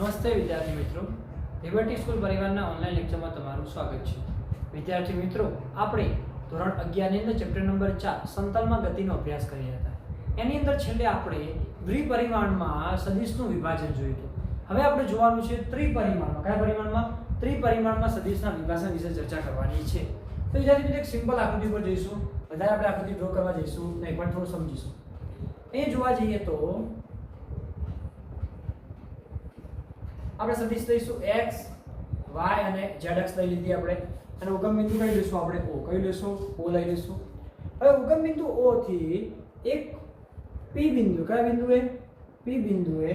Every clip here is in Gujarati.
નમસ્તે વિદ્યાર્થી મિત્રો, લિબર્ટી સ્કૂલ પરિવારના ઓનલાઈન લેક્ચરમાં તમારું સ્વાગત છે. વિદ્યાર્થી મિત્રો, આપણે ધોરણ 11 ની અંદર ચેપ્ટર નંબર 4 સમતલમાં ગતિનો અભ્યાસ કર્યા હતા. એની અંદર છેલ્લે આપણે દ્વિપરિમાણમાં સદિશનું વિભાજન જોયું હતું. હવે આપણે જોવાનું છે ત્રિપરિમાણમાં. કયા પરિમાણમાં? ત્રિપરિમાણમાં સદિશના વિભાજન વિશે ચર્ચા કરવાની છે. તો વિદ્યાર્થી મિત્રો, એક સિમ્પલ આકૃતિ પર જઈશું. વધારે આપણે આકૃતિ ડ્રો કરવા જઈશું નહીં, પણ થોડું સમજીશું. એ જોવા જઈએ તો આપણે સદિશ લઈશું x, y અને z અક્ષ લઈ લીધી આપણે, અને ઉગમ બિંદુ કઈ લઈશું આપણે? o. કઈ લઈશું? o લઈ લઈશું. હવે ઉગમ બિંદુ o થી એક p બિંદુ, કયા બિંદુએ? p બિંદુએ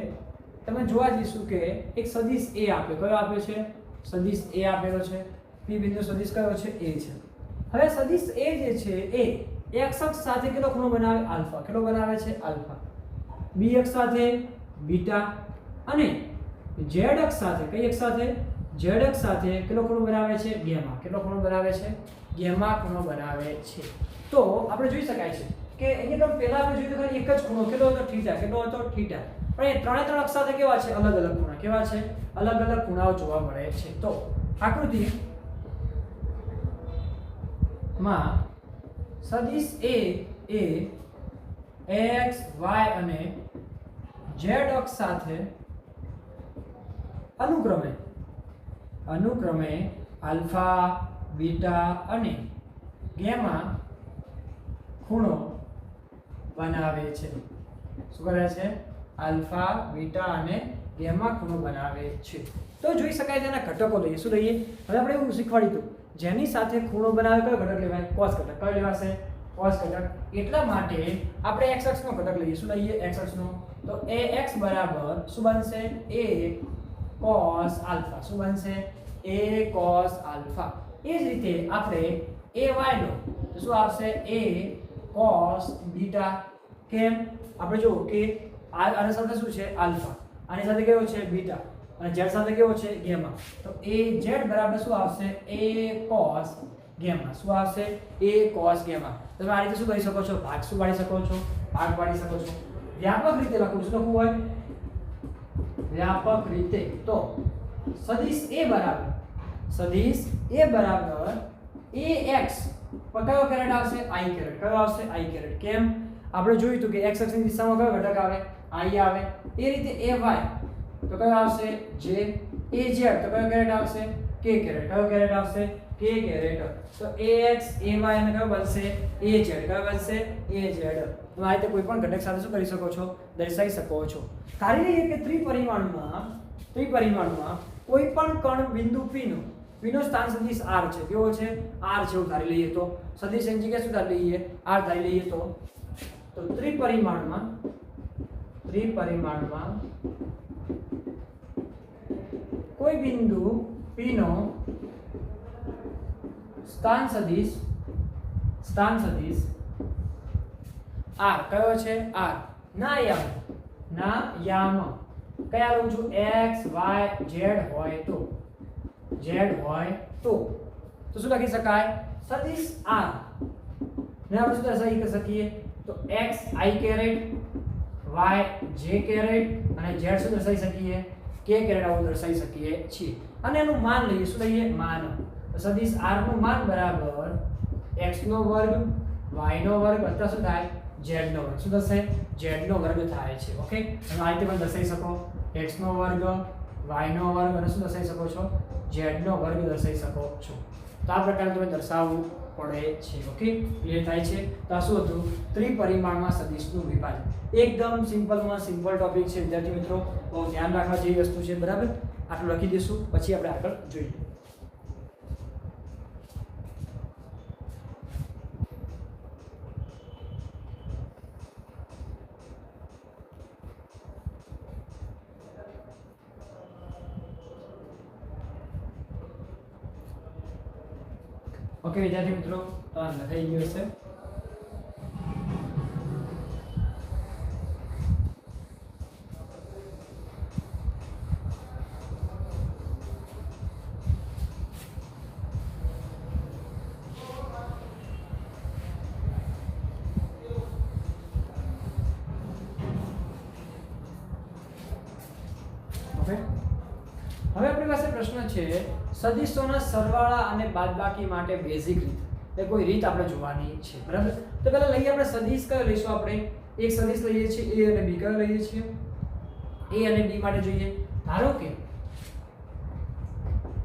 તમે જોવા જઈશું કે એક સદિશ a આપ્યો. કયો આપ્યો છે? સદિશ a આપેલો છે. p બિંદુ સદિશ કયો છે? a છે. હવે સદિશ a જે છે એ x અક્ષ સાથે કેટલો ખૂણો બનાવે? આલ્ફા. કેટલો બનાવે છે? આલ્ફા. b અક્ષ સાથે બીટા અને z અક્ષ સાથે, કઈ અક્ષ સાથે? z અક્ષ સાથે કેટલો ખૂણો બનાવે છે? ગેમા. કેટલો ખૂણો બનાવે છે? ગેમા ખૂણો બનાવે છે. તો આપણે જોઈ શકાય છે કે અહીંયા તો પહેલા આપણે જોયું કે એક જ ખૂણો કેટલો હતો? થીટા. કેટલો હતો? થીટા. પણ એ ત્રણે ત્રણ અક્ષ સાથે કેવા છે? અલગ અલગ ખૂણા. કેવા છે? અલગ અલગ ખૂણાઓ જોવા મળે છે. તો આકૃતિ માં સદિશ a એ x, y અને z અક્ષ સાથે અનુક્રમે આલ્ફા, બીટા અને ગેમા ખૂણો બનાવે છે. શું કરે છે? આલ્ફા, બીટા અને ગેમા ખૂણો બનાવે છે. તો જોઈ શકાય તેના ઘટકો લઈએ. શું લઈએ? હવે આપણે એવું શીખવાડ્યું હતું, જેની સાથે ખૂણો બનાવે કયો ઘટક લેવાય? cos ઘટક. કયો લેવાશે? cos ઘટક. એટલા માટે આપણે x અક્ષનો ઘટક લઈએ. શું લઈએ? x અક્ષનો. તો ax બરાબર શું બનશે? a cos alpha. શું બનશે? a cos alpha. એ જ રીતે આપણે ay નો તો શું આવશે? a cos beta. કેમ? આપણે જો કે આની સાથે શું છે? આલ્ફા. આની સાથે કેવો છે? બીટા. અને z સાથે કેવો છે? ગેમા. તો az બરાબર શું આવશે? a cos gamma. શું આવશે? a cos gamma. તમે આ રીતે શું કરી શકો છો? ભાગ શું પાડી શકો છો? ભાગ પાડી શકો છો. વ્યાપક રીતે લખવું શું લખવું હોય? વ્યાપક રીતે. તો સદિશ a બરાબર ax પર કયો કેરેટ આવશે? I caret. કયો આવશે? I caret. કેમ? આપણે જોયું હતું કે x અક્ષની દિશામાં કયો ઘટક આવે? I આવે. એ રીતે ay તો કયો આવશે? j. az તો કયો કેરેટ આવશે? k caret. કયો કેરેટ આવશે? k caret. તો ax ay અને કયો બનશે? az. કયો બનશે? az. તો આ રીતે કોઈ પણ ઘટક સાથે શું કરી શકો છો? દર્શાવી શકો છો. ધારી લઈએ કે ત્રિપરિમાણમાં કોઈ પણ કણ બિંદુ p નો સ્થાન સદિશ r છે. કેવો છે? r છે એવું ધારી લઈએ. તો સદિશ એની જગ્યાએ શું ધારી લઈએ? r ધારી લઈએ. તો ત્રિપરિમાણમાં કોઈ બિંદુ p નો સ્થાન સદિશ r કયો છે? r. ના યામ કયા લઉં છું? x, y, z હોય તો શું લખી શકાય? સદિશ r ને આપણે શું દર્શાવી શકીએ? તો x I caret, y j caret અને z શું દર્શાવી શકીએ? k કેરેટ આવું દર્શાવી શકીએ છીએ. અને એનું માન લઈએ. શું લઈએ? માન. તો સદિશ r નું માન બરાબર x નો વર્ગ, y નો વર્ગ વત્તા શું થાય? z નો વર્ગ. શું થશે? z નો વર્ગ થાય છે. ઓકે, તમે આ રીતે પણ દર્શાવી શકો. x નો વર્ગ, y નો વર્ગ અને શું દર્શાવી શકો છો? z નો વર્ગ દર્શાવી શકો છો. તો આ પ્રકારે તમે દર્શાવવું પડે છે. ઓકે, ક્લિયર થાય છે? તો આ શું હતું? ત્રિપરિમાણમાં સદિશનું વિભાજન. એકદમ સિમ્પલ ટોપિક છે વિદ્યાર્થી મિત્રો. બહુ ધ્યાન રાખવા જેવી વસ્તુ છે. બરાબર? આટલું લખી દઈશું, પછી આપણે આગળ જોઈએ. ઓકે વિદ્યાર્થી મિત્રો, તો આ લખાઈ ગયું છે. ઓકે, હવે આપણી પાસે પ્રશ્ન છે સદિશોના સરવાળા અને બાદબાકી માટે બેઝિક રીત, એટલે કોઈ રીત આપણે જોવાની છે, બરાબર? તો પહેલા લઈએ આપણે સદિશ કયો લઈશું? આપણે એક સદિશ લઈએ છીએ a અને b. કયો લઈએ છીએ? a અને b માટે જોઈએ.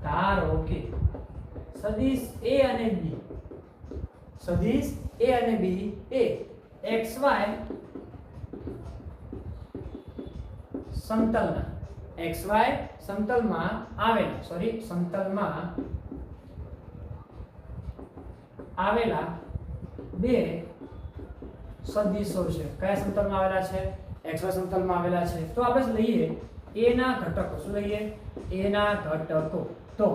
ધારો કે સદિશ a અને b, સદિશ a અને b એ xy સમતલના xy સમતલમાં આવેલા બે સદિશો છે. કયા સમતલમાં આવેલા છે? xy સમતલમાં આવેલા છે. તો આપણે લઈએ a ના ઘટકો. શું લઈએ? a ના ઘટકો. તો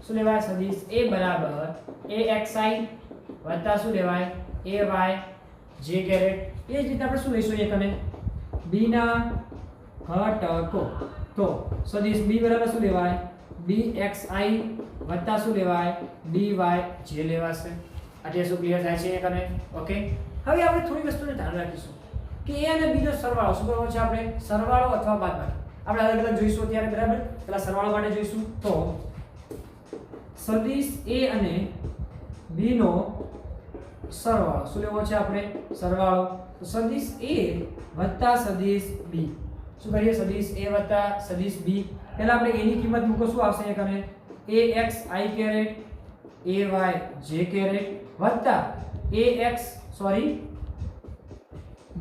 શું લેવાય? સદિશ a બરાબર axi વત્તા શું લેવાય? ay j caret. એ જ રીતે આપણે શું લઈશું? એક અને b ના ઘટકો. તો સદિશ b બરાબર શું લેવાય? bxi વત્તા શું લેવાય? dy j લેવાશે. આટલે શું ક્લિયર થાય છે? એક અને ઓકે. હવે આપણે થોડી વસ્તુને ધ્યાન રાખીશું કે a અને b નો સરવાળો શું કરવો છે? આપણે સરવાળો અથવા બાદબાકી આપણે અલગ અલગ જોઈશું ત્યારે, બરાબર? પહેલા સરવાળો માટે જોઈશું. તો સદિશ a અને b નો સરવાળો શું લેવો છે? આપણે સરવાળો. તો સદિશ a વત્તા સદિશ b. શું કરીએ? સદિશ a વત્તા સદિશ b. પહેલા આપણે a ની કિંમત મૂકો. શું આવશે? એક અને axi caret ay j caret વત્તા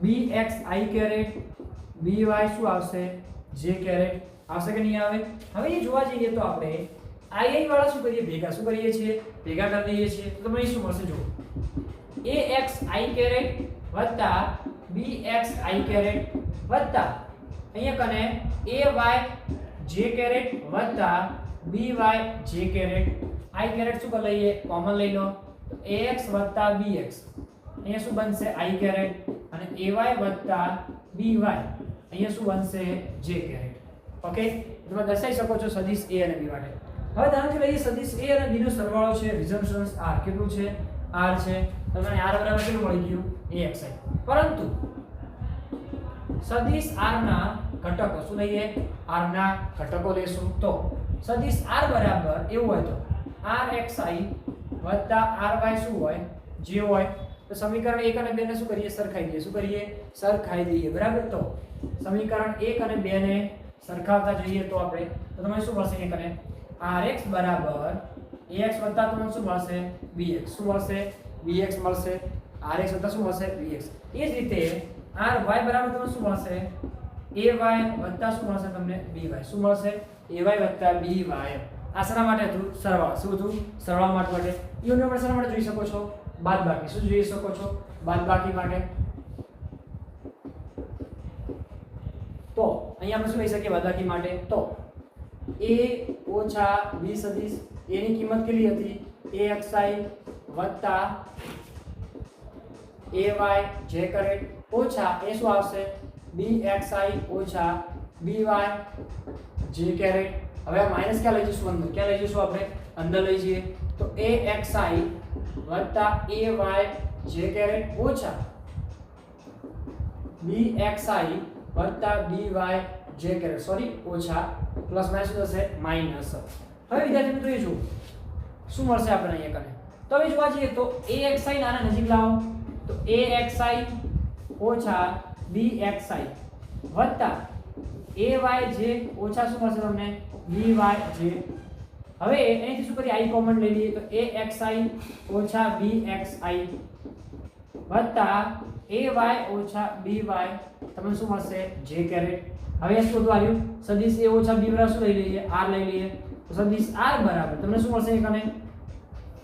bxi કેરેટ by શું આવશે? j કેરેટ આવશે કે નહીં આવે? હવે એ જોવા જઈએ તો આપણે i વાળા શું કરીએ? ભેગા શું કરીએ છીએ? ભેગા કરી દઈએ છીએ. તો તમને શું મળશે? જો axi કેરેટ વત્તા bxi કેરેટ વત્તા અહીંયા કને ay j કેરેટ વત્તા by j caret. i caret શું કરી લઈએ? કોમન લઈ લો. તો ax વત્તા bx અહીંયા શું બનશે? i કેરેટ અને ay વત્તા by અહીંયા શું બનશે? j caret. ઓકે, તમે દર્શાવી શકો છો સદિશ a અને b માટે. હવે ધારો કે લઈએ સદિશ a અને b નો સરવાળો છે રિઝલ્ટન્સ r. કેટલું છે? r છે. તમને r બરાબર કેટલું મળી ગયું? axi. પરંતુ સદિશ r ના ઘટકો શું લઈએ? r ના ઘટકો લેશું. તો સદિશ r બરાબર એવું હોય તો rxi વત્તા ry શું હોય? j હોય. તો સમીકરણ 1 અને 2 ને શું કરીએ? સરખાઈ દઈએ. શું કરીએ? સરખાઈ દઈએ, બરાબર? તો સમીકરણ 1 અને 2 ને સરખાવતા જઈએ તો આપણે તો તમને શું મળશે? એક અને rx બરાબર ax વત્તા તમને શું મળશે? bx. શું મળશે? bx મળશે. rx વત્તા શું મળશે? bx. એ જ રીતે ry બરાબર તમને શું મળશે? ay વત્તા શું મળશે? તમને by. શું મળશે? ay વત્તા by. આ શેના માટે હતું? સરવાળો. શું હતું? સરવાળા માટે. ઈઓને આપણે શેના માટે જોઈ શકો છો? બાદબાકી. શું જોઈ શકો છો? બાદબાકી માટે. તો અહીંયા આપણે શું લઈ શકીએ બાદબાકી માટે? તો a ઓછા b સદિશ a ની કિંમત કેટલી હતી? axi વત્તા ay j કેરેટ ઓછા એ શું આવશે? bxi ઓછા by j કેરેટ. હવે આ માઈનસ ક્યાં લઈ જઈશું? અંદર. ક્યાં લઈ જઈશું? આપણે અંદર લઈ જઈએ. તો axi વત્તા ay j કેરેટ ઓછા bxi વત્તા by j કેરેટ. સોરી, ઓછા પ્લસ માઈનસ થશે માઈનસ. હવે વિદ્યાર્થી મિત્રો એ જો શું મળશે આપણે અહીંયા કને? તો હવે જોવા જઈએ તો axi નાના નજીક લાવો. તો axi ઓછા bxi વત્તા ay j ઓછા શું મળશે તમને? by j. હવે અહીંથી શું કરીએ? i કોમન લઈ લઈએ. તો axi ઓછા bxi વત્તા ay ઓછા by તમને શું મળશે? j caret. હવે શું બધું આવ્યું? સદિશ a ઓછા b બરાબર શું લઈ લઈએ? r લઈ લઈએ. તો સદિશ r બરાબર તમને શું મળશે? એકને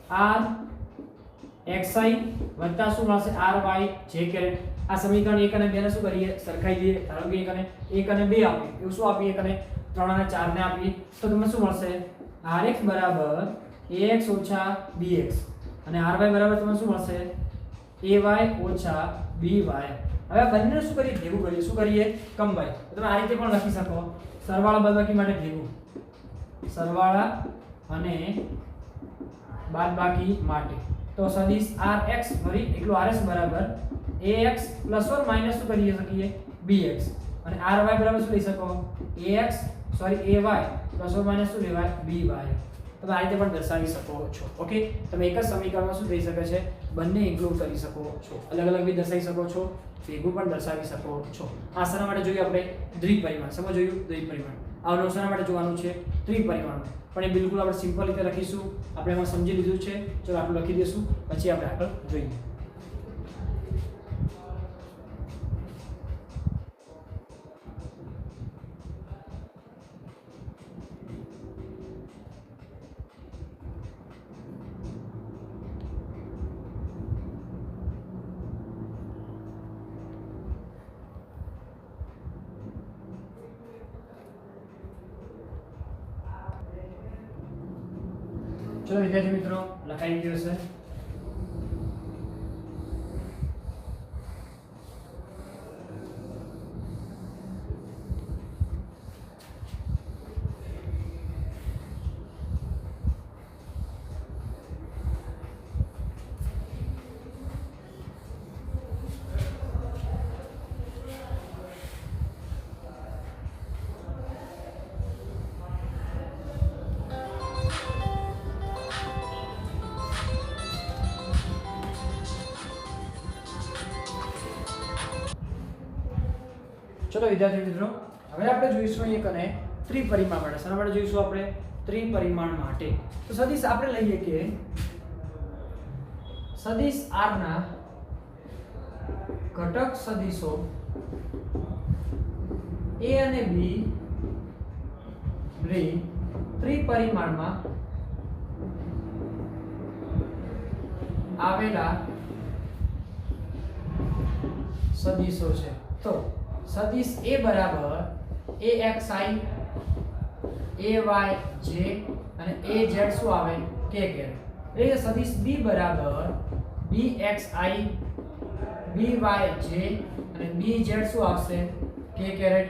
r xi વત્તા શું મળશે? ry j caret. આ સમીકરણ 1 અને 2 ને શું કરીએ? સરખાઈ દઈએ. ધારો કે 1 અને 2 આપીએ. એવું શું આપીએ? 1 અને 3 અને 4 ને આપીએ. તો તમને શું મળશે? rx બરાબર ax ઓછા bx અને ry બરાબર તમને શું મળશે? ay ઓછા by. હવે આ બંનેને શું કરીએ? ભેગું કરીએ. શું કરીએ? કમ્બાઈન. તમે આ રીતે પણ લખી શકો. સરવાળા બાદબાકી માટે ભેગું. સરવાળા અને બાદબાકી માટે. તો સદિશ rx ફરી એકલો rs બરાબર ax પ્લસ ઓર માઈનસ શું કરી શકીએ? bx અને ry બરાબર શું લઈ શકો? ax sorry ay plus or minus શું લેવાય by તમે આ રીતે પણ દર્શાવી શકો છો ઓકે તમે એક જ સમીકરણમાં શું થઈ શકે છે બંને ઇન્ક્લુડ કરી શકો છો અલગ અલગ બી દર્શાવી શકો છો ભેગું પણ દર્શાવી શકો છો આ શાના માટે જોઈએ આપણે દ્વિપરિમાણ સમજ જોયું દ્વિપરિમાણ આનો શાના માટે જોવાનું છે ત્રિપરિમાણ પણ એ બિલકુલ આપણે સિમ્પલ રીતે લખીશું આપણે એમાં સમજી લીધું છે ચલો આપણે લખી દઈશું પછી આપણે આગળ જોઈએ चलो विद्यार्थी मित्रों लखाई गयो છે चलो विद्यार्थी मित्रों હવે આપણે જોઈશું એક અને ત્રિપરિમાણ માટે શાના માટે જોઈશું આપણે ત્રિપરિમાણ માટે તો સદિશ આપણે લઈએ કે સદિશ r ના ઘટક સદિશો a અને b રે ત્રિપરિમાણમાં આવેલા સદિશો છે તો सदिश a बराबर axi ayj અને az શું આવે k કેરેટ એટલે સદિશ b બરાબર bxi byj અને bz શું આવશે k કેરેટ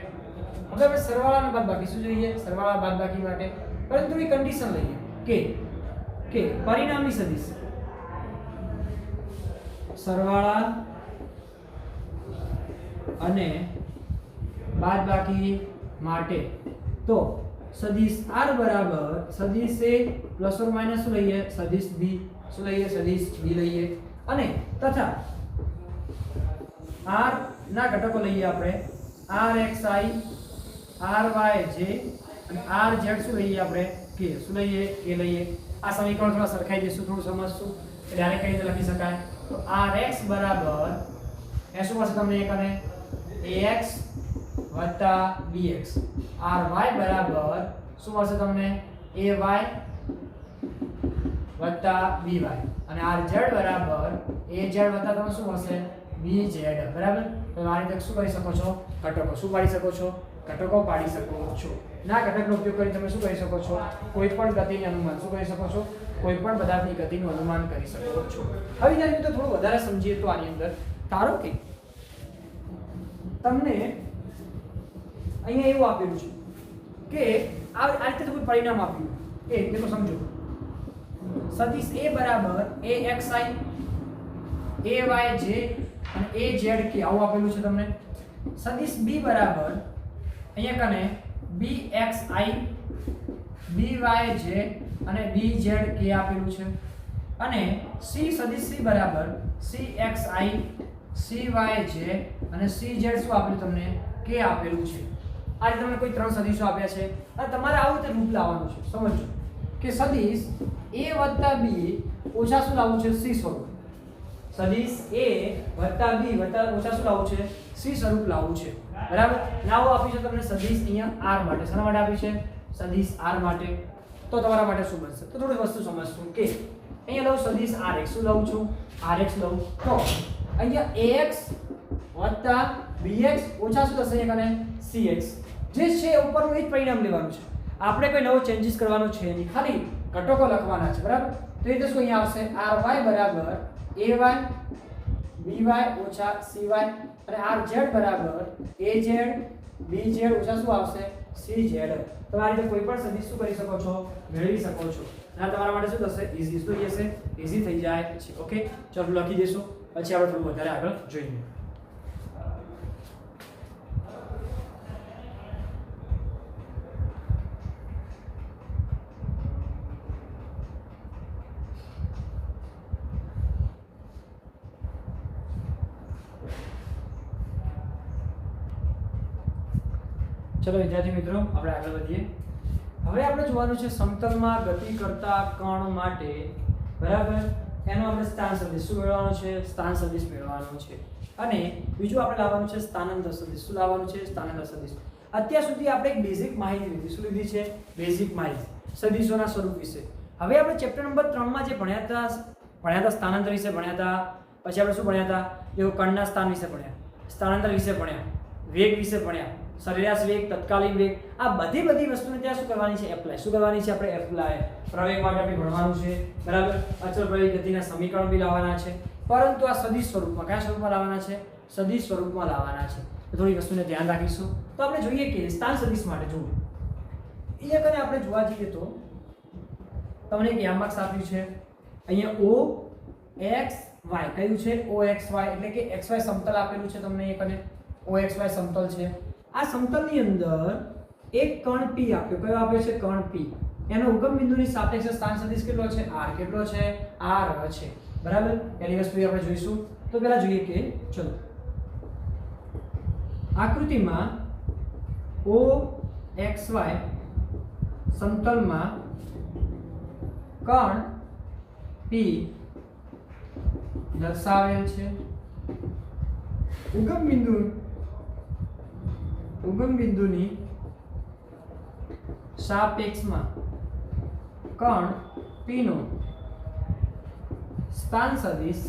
હવે આપણે સરવાળા અને બાદબાકી શું જોઈએ સરવાળા બાદબાકી માટે પરંતુ એ કન્ડિશન લઈએ કે પરિણામી સદિશ સરવાળા અને બાદબાકી માટે તો સદિશ r બરાબર સદિશ a પ્લસ ઓર માઈનસ શું લઈએ સદિશ b શું લઈએ સદિશ b લઈએ અને તથા r ના ઘટકો લઈએ આપણે rxi ryj અને rz શું લઈએ આપણે k શું લઈએ k લઈએ આ સમીકરણ થોડા સરખાઈ દઈશું થોડું સમજશું ડાયરેક્ટ કઈ રીતે લખી શકાય તો rx બરાબર એ શું મળશે તમને એક અને ax વત્તા bx ry બરાબર શું મળશે તમને ay વત્તા by અને rz બરાબર az વત્તા તમને શું મળશે bz બરાબર તો આ રીતે શું કરી શકો છો ઘટકો શું પાડી શકો છો ઘટકો પાડી શકો છો ના ઘટકનો ઉપયોગ કરી તમે શું કરી શકો છો કોઈ પણ ગતિનું અનુમાન શું કરી શકો છો કોઈ પણ પદાર્થની ગતિનું અનુમાન કરી શકો છો હવે જ્યારે મિત્રો થોડું વધારે સમજીએ તો આની અંદર ધારો કે તમને અહીંયા એવું આપેલું છે કે આ રીતે કોઈ પરિણામ આપ્યું એ દેખો સમજો સદિશ a બરાબર axi ayj અને az કે આવું આપેલું છે તમને સદિશ b બરાબર અહીંયા કને bxi byj અને bz કે આપેલું છે અને c સદિશ c બરાબર cxi cyj અને cz શું આપેલું તમને કે આપેલું છે આ રીતે તમને કોઈ ત્રણ સદિશો આપ્યા છે અને તમારે આવું રીતે રૂપ લાવવાનું છે સમજો કે સદિશ a + b ઓછા શું લાવવું છે c સ્વરૂપ સદિશ a + b ઓછા શું લાવવું છે c સ્વરૂપ લાવવું છે બરાબર લાવો આપ્યું છે તમને સદિશ અહીંયા r માટે શેના માટે આપ્યું છે સદિશ r માટે તો તમારા માટે શું બનશે તો થોડી વસ્તુ સમજશું કે અહીંયા લઉં સદિશ rx શું લઉં છું rx લઉં તો અહીંયા ax + bx ઓછા શું થશે અહીંયા કને cx જે છે ઉપરનું એ જ પરિણામ લેવાનું છે આપણે કોઈ નવો ચેન્જીસ કરવાનો છે નહીં ખાલી ઘટકો લખવાના છે બરાબર તો એ તો શું અહીંયા આવશે ry બરાબર ay by ઓછા cy અને rz બરાબર az bz ઓછા શું આવશે cz તો આ રીતે કોઈ પણ સદિશ શું કરી શકો છો મેળવી શકો છો આ તમારા માટે શું થશે ઈઝી તો હશે ઈઝી થઈ જાય છે ઓકે ચલો લખી દેશું પછી આપણે થોડું વધારે આગળ જોઈએ ચલો વિદ્યાર્થી મિત્રો આપણે આગળ વધીએ. હવે આપણે જોવાનું છે સમતલમાં ગતિ કરતા કણ માટે, બરાબર, એનો આપણે સ્થાન સદિશ શું મેળવવાનો છે? સ્થાન સદિશ મેળવવાનો છે. અને બીજું આપણે લાવવાનું છે સ્થાનાંતર સદિશ. શું લાવવાનું છે? સ્થાનાંતર સદિશ. અત્યાર સુધી આપણે એક બેઝિક માહિતી લીધી. શું લીધી છે? બેઝિક માહિતી સદિશોના સ્વરૂપ વિશે. હવે આપણે ચેપ્ટર નંબર 3 માં જે ભણ્યા હતા સ્થાનાંતર વિશે ભણ્યા હતા. પછી આપણે શું ભણ્યા હતા? એવો કણના સ્થાન વિશે ભણ્યા, સ્થાનાંતર વિશે ભણ્યા, વેગ વિશે ભણ્યા, સરેરાશ વેગ, તત્કાલીન વેગ. આ બધી વસ્તુને ત્યાં શું કરવાની છે? એપ્લાય. શું કરવાની છે? આપણે એપ્લાય. પ્રવેગ માટે આપણે ભણવાનું છે, બરાબર. અચળ પ્રવેગ ગતિના સમીકરણ બી લાવવાના છે, પરંતુ આ સદિશ સ્વરૂપમાં. કયા સ્વરૂપમાં લાવવાના છે? સદિશ સ્વરૂપમાં લાવવાના છે. તો થોડી વસ્તુને ધ્યાન રાખીશું. તો આપણે જોઈએ કે સ્થાન સદિશ માટે જુઓ, અહીંયા કને આપણે જોવા જઈએ તો તમને એક યામાર્ક્સ આપ્યું છે. અહીંયા O X Y કયું છે? O X Y એટલે કે XY સમતલ આપેલું છે તમને. અહીંયા કને O X Y સમતલ છે. આ સમતલની અંદર એક કણ P આપ્યો. કયો આપ્યો છે? કણ P. એનો ઉગમ બિંદુની સાપેક્ષે સ્થાન સદિશ કેટલો છે? R. કેટલો છે? R છે, બરાબર. એની વસ્તુ આપણે જોઈશું. તો પહેલા જોઈએ કે ચલો આકૃતિમાં O X Y સમતલમાં કણ P દર્શાવેલ છે. ઉગમ બિંદુની સાપેક્ષમાં કણ P નો સ્થાન સદિશ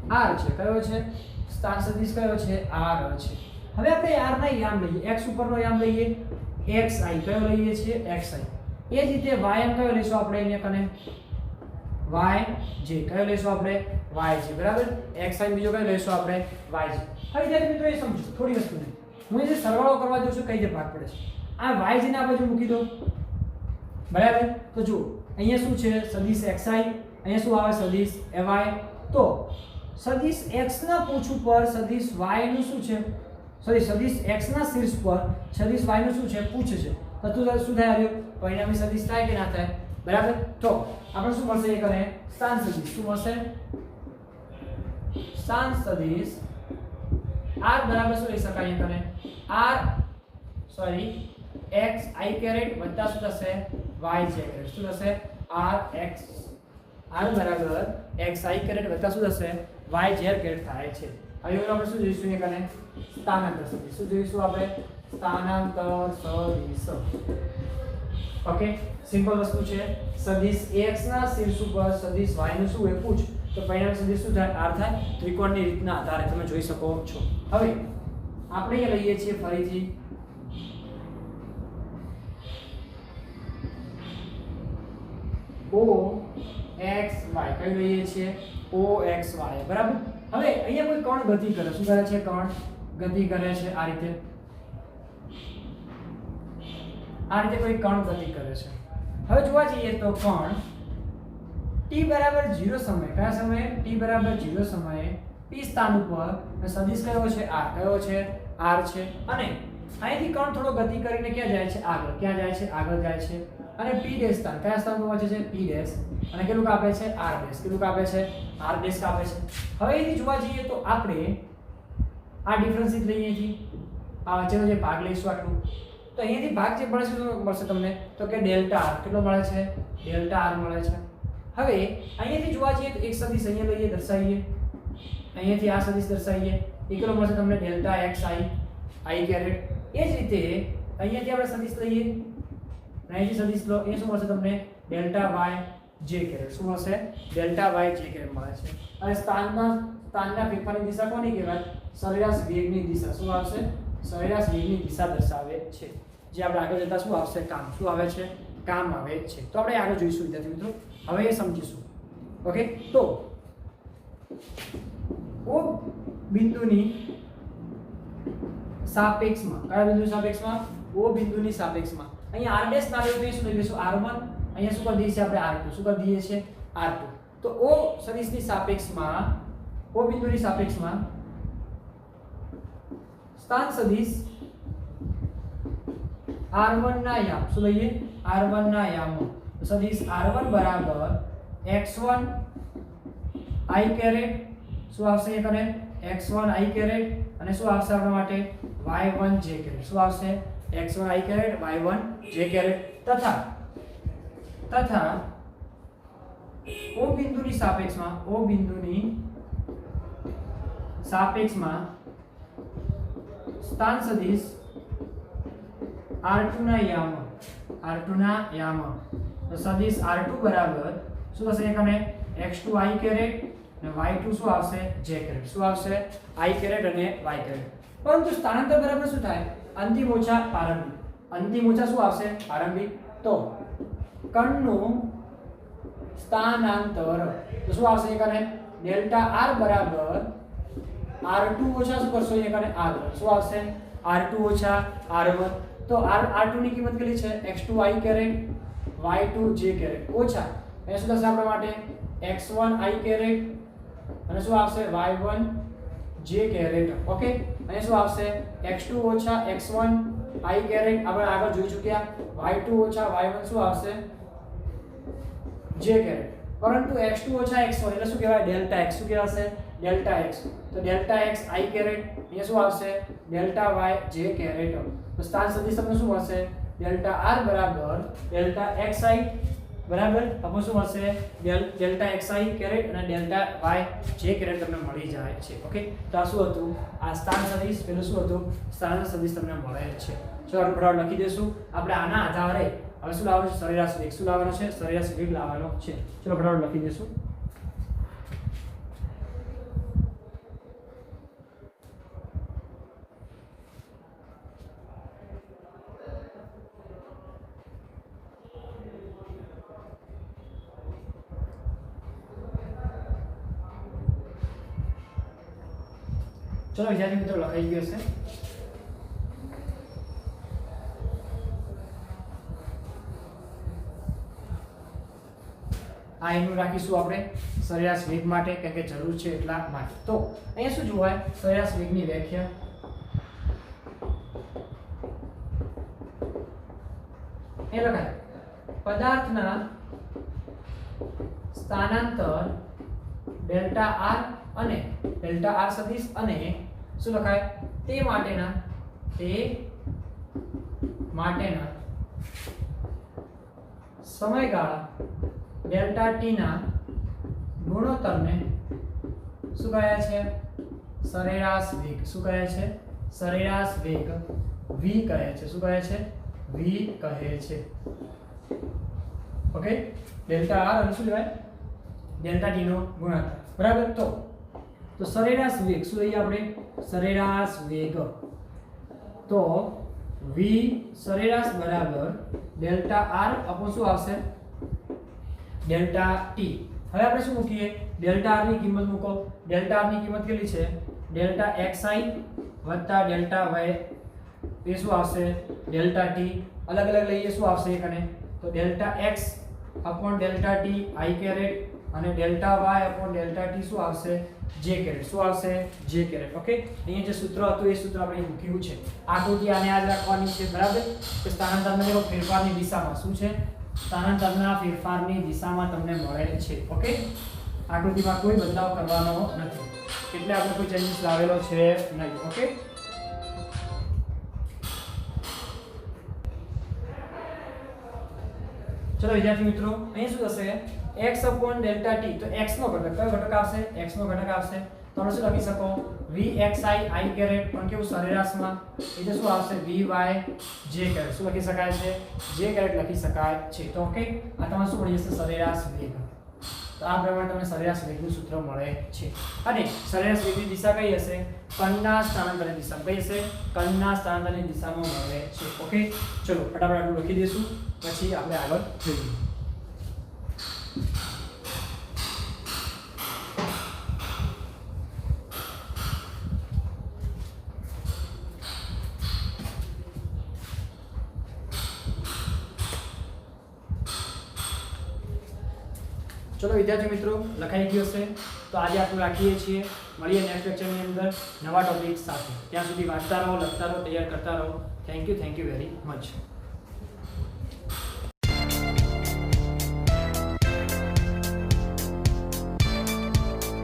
R છે. કયો છે? સ્થાન સદિશ કયો છે? R છે. હવે આપણે R ના યામ લઈએ. X ઉપરનો યામ લઈએ xi. કયો લઈએ છીએ? xi. એ જ રીતે y એમ કયો લઈશું આપણે? અહીંયા કને yj. કયો લઈશું આપણે? yj, બરાબર. xi બીજો કયો લઈશું આપણે? yj. હવે વિદ્યાર્થી મિત્રો એ સમજો થોડી વસ્તુને. હું જે સરવાળો કરવા જઉં છું કઈ રીતે ભાગ પડે છે. આ yj ને આ બાજુ મૂકી દો, બરાબર. તો જુઓ અહીંયા શું છે? સદિશ xi. અહીંયા શું આવે? સદિશ fy. તો સદિશ x ના પૂછ ઉપર સદિશ y નું શું છે? સદિશ x ના શીર્ષ પર સદિશ y નું શું છે? પૂછ છે. તો શું થાય? આવ્યું પરિણામી સદિશ થાય કે ના થાય? બરાબર. તો આપણે શું મળશે? એ કરે સ્થાન સદિશ. શું મળશે? સ્થાન સદિશ r બરાબર શું લઈ શકાય? એ કરે x i કેરેટ વત્તા શું થશે? y j caret. શું થશે? r બરાબર x i કેરેટ વત્તા શું થશે? y j કેરેટ થાય છે. હવે આપણે શું જોઈશું? એ કરે સ્થાનાંતર સદિશ. શું જોઈશું આપણે? સ્થાનાંતર સદિશ. ઓકે, સિમ્પલ વસ્તુ છે. સદિશ x ના શીર્ષ ઉપર સદિશ y નું શું હોય? પૂછ. તો પરિણામી સદિશ શું થાય? R થાય. ત્રિકોણની રીતના આધારે તમે જોઈ શકો છો. હવે આપણે અહીંયા લઈએ છીએ ફરીથી O X Y. કયું લઈએ છીએ? O X Y, બરાબર. હવે અહીંયા કોઈ કણ ગતિ કરે. શું કરે છે? કણ ગતિ કરે છે. આ રીતે કોઈ કણ ગતિ કરે છે. હવે જોવા જઈએ તો કણ t બરાબર 0 સમય, કયા સમયે? t બરાબર 0 સમયે p સ્થાન ઉપર સદિશ કયો છે? r. કયો છે? r છે. અને અહીંથી કણ થોડો ગતિ કરીને ક્યાં જાય છે? આગળ. ક્યાં જાય છે? આગળ જાય છે. અને p ડેશ સ્થાન, કયા સ્થાન પર પહોંચે છે? p dash. અને કેટલું કાપે છે? r dash. કેટલું કાપે છે? r ડેશ કાપે છે. હવે અહીંથી જોવા જઈએ તો આપણે આ ડિફરન્સ લઈએ છીએ. આ વચ્ચેનો જે ભાગ લઈશું આટલું, તો અહીંયાથી ભાગ જે મળે છે શું મળશે તમને? તો કે ડેલ્ટા r. કેટલો મળે છે? ડેલ્ટા r મળે છે. હવે અહીંયાથી જોવા જઈએ તો એક સદિશ અહીંયા લઈએ, દર્શાવીએ. અહીંયાથી આ સદિશ દર્શાવીએ. એ કેટલો મળશે તમને? Delta xi i caret. એ જ રીતે અહીંયાથી આપણે સદિશ લઈએ, અહીંયાથી સદિશ લો. એ શું મળશે તમને? Delta yj caret. શું મળશે? ડેલ્ટા yj કેરેટ મળે છે. અને સ્થાનના ફેરફારની દિશા કોની કહેવાય? સરેરાશ વેગની દિશા. શું આવશે? સરેરાશ વેગની દિશા દર્શાવે છે. જે આપણે આગળ જતા શું આવશે? કામ. શું આવે છે? કામ આવે છે. તો આપણે આગળ જોઈશું વિદ્યાર્થી મિત્રો. હવે એ સમજીશું. ઓકે, તો O બિંદુની સાપેક્ષમાં, કયા બિંદુની સાપેક્ષમાં? O બિંદુની સાપેક્ષમાં અહીંયા r ડેશ ના લેવું તો શું લઈ લઈશું? r1. અહીંયા શું કરી દઈએ છીએ આપણે? r2. શું કરી દઈએ છીએ? r2. તો O સદિશની સાપેક્ષમાં, O બિંદુની સાપેક્ષમાં સ્થાન સદિશ r1 ના યામ. શું લઈએ? r1 ના યામો. તો સદિશ r1 બરાબર x1 i કેરેટ. શું આવશે? એ કરે x1 i કેરેટ અને શું આવશે આપણા માટે y1 j કેરેટ શું આવશે x1 i caret y1 j caret તથા O બિંદુની સાપેક્ષમાં સ્થાન સદિશ r2 ના યામ તો સદિશ r2 બરાબર શું થશે એકને x2 i કેરેટ અને y2 શું આવશે j કેરેટ શું આવશે i કેરેટ અને y કેરેટ પરંતુ સ્થાનાંતર બરાબર શું થાય અંતિમ ઓછા પ્રારંભિક શું આવશે પ્રારંભિક તો કણનું સ્થાનાંતર તો શું આવશે એકને ડેલ્ટા r બરાબર r2 ઓછા શું કરશો એકને r1 શું આવશે r2 ઓછા r1 તો r2 ની કિંમત કેટલી છે x2 i caret y2 j caret ઓછા એ શું થશે આપણા માટે x1 i કેરેટ અને શું આવશે y1 j કેરેટ ઓકે અને શું આવશે x2 ઓછા x1 i કેરેટ આપણે આગળ જોઈ ચૂક્યા y2 ઓછા y1 શું આવશે j કેરેટ પરંતુ x2 ઓછા x1 એટલે શું કહેવાય ડેલ્ટા x શું કહેવાશે ડેલ્ટા x તો ડેલ્ટા x i કેરેટ એ શું આવશે ડેલ્ટા y j કેરેટ તો સ્થાન સદિશ તમને શું મળશે ડેલ્ટા r બરાબર ડેલ્ટા xi બરાબર આપણે શું મળશે ડેલ્ટા xi કેરેટ અને ડેલ્ટા y j કેરેટ તમને મળી જાય છે ઓકે તો આ શું હતું આ સ્થાન સદિશ પેલું શું હતું સ્થાન સદિશ તમને મળે છે ચલો આપણે ફટાફટ લખી દઈશું આપણે આના આધારે હવે શું લાવવાનું છે સરેરાશ વેગ શું લાવવાનો છે સરેરાશ વેગ લાવવાનો છે ચલો ફટાફટ લખી દઈશું ચલો વિદ્યાર્થી મિત્રો લખાઈ ગયો છે આ એનું રાખીશું આપણે સરેરાશ વેગ માટે કારણ કે જરૂર છે એટલા માટે તો અહીંયા શું જોવાય સરેરાશ વેગની વ્યાખ્યા એ લખાય પદાર્થના સ્થાનાંતર ડેલ્ટા r અને ડેલ્ટા r સદિશ અને શું લખાય તે માટેના સમયગાળા ડેલ્ટા t ના ગુણોત્તરને શું કહે છે સરેરાશ વેગ શું કહે છે સરેરાશ વેગ v કહે છે શું કહે છે v કહે છે ઓકે ડેલ્ટા r અને શું લેવાય ડેલ્ટા t નો ગુણાકાર બરાબર તો સરેરાશ વેગ શું લઈએ આપણે સરેરાશ વેગ તો v સરેરાશ બરાબર ડેલ્ટા r અપોન શું આવશે ડેલ્ટા t હવે આપણે શું મૂકીએ ડેલ્ટા r ની કિંમત મૂકો ડેલ્ટા r ની કિંમત કેટલી છે ડેલ્ટા xi વત્તા ડેલ્ટા y એ શું આવશે ડેલ્ટા t અલગ અલગ લઈએ શું આવશે એકને તો delta x upon delta t i caret અને delta y upon delta t શું આવશે j કેરેટ શું આવશે j કેરેટ ઓકે અહીંયા જે સૂત્ર હતું એ સૂત્ર આપણે મૂક્યું છે આકૃતિ આને યાદ રાખવાની છે બરાબર કે સ્થાનાંતરના ફેરફારની દિશામાં શું છે સ્થાનાંતરના ફેરફારની દિશામાં તમને મળે છે ઓકે આકૃતિમાં કોઈ બદલાવ કરવાનો નથી એટલે આપણે કોઈ ચેન્જીસ લાવેલો છે નહીં ઓકે ચલો વિદ્યાર્થી મિત્રો અહીં શું થશે x upon delta t તો x નો ઘટક કયો ઘટક આવશે x નો ઘટક આવશે તો આપણે શું લખી શકો vxi i કેરેટ પણ કેવું સરેરાશમાં એટલે શું આવશે vy j કેરેટ શું લખી શકાય છે j કેરેટ લખી શકાય છે તો ઓકે આ તમારે શું મળી જશે સરેરાશ વેગ તો આ પ્રમાણે તમને સરેરાશ વેગનું સૂત્ર મળે છે અને સરેરાશ વેગની દિશા કઈ હશે કણના સ્થાનાંતરની દિશા કઈ હશે કણના સ્થાનાંતરની દિશામાં મળે છે ઓકે ચલો ફટાફટ આટલું લખી દઈશું પછી આપણે આગળ જોઈએ ચલો વિદ્યાર્થી મિત્રો લખાઈ ગયો છે તો આજે આપણે રાખીએ છીએ મળીએ નેક્સ્ટ લેક્ચરની અંદર નવા ટોપિક સાથે ત્યાં સુધી વાંચતા રહો લખતા રહો તૈયાર કરતા રહો થેન્ક યુ વેરી મચ